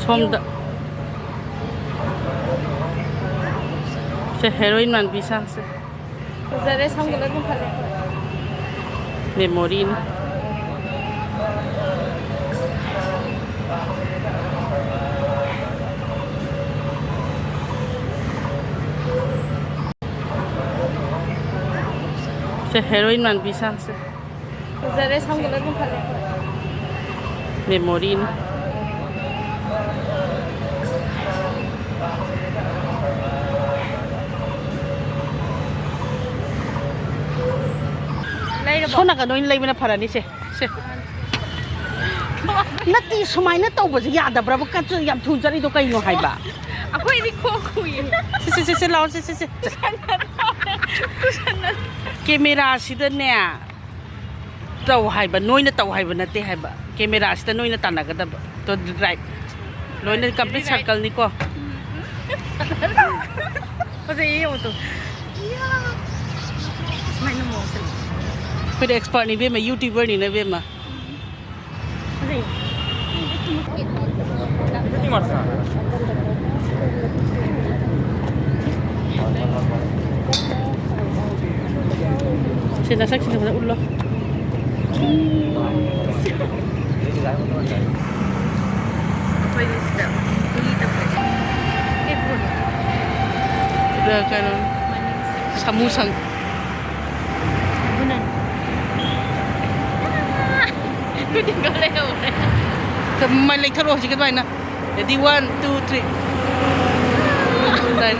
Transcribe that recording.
솜다 제 헤로인 만 비상세 그자리에 상글을 좀 팔래. 메모린 제 헤로인 만 비상세 그자리에 상글을 좀 팔래. 메모린 소나가 너희 레이브나 파라니세 나티 수마이나 떠보지 야다브라고 까지 얌 둔자리도 까이노 하이바 Ako hindi ko kuya. 시시시시 라오 시시시 카메라 시드네 tàu hai ba noi na tàu hai ba na te hai ba camera sta noi na tanaga da to right noi na complete circle ni ko Kasi iyo to. Yeah. May no mo sa. pwede expert ni be ma youtuber ni na be ma Kasi sinasak sila sa ulo pwede sila. Kulita pwede. Epon. udah kanon samusang Bunan. Pwede ko leo. may like tharo sikat ba na ready 1 2 3 dahil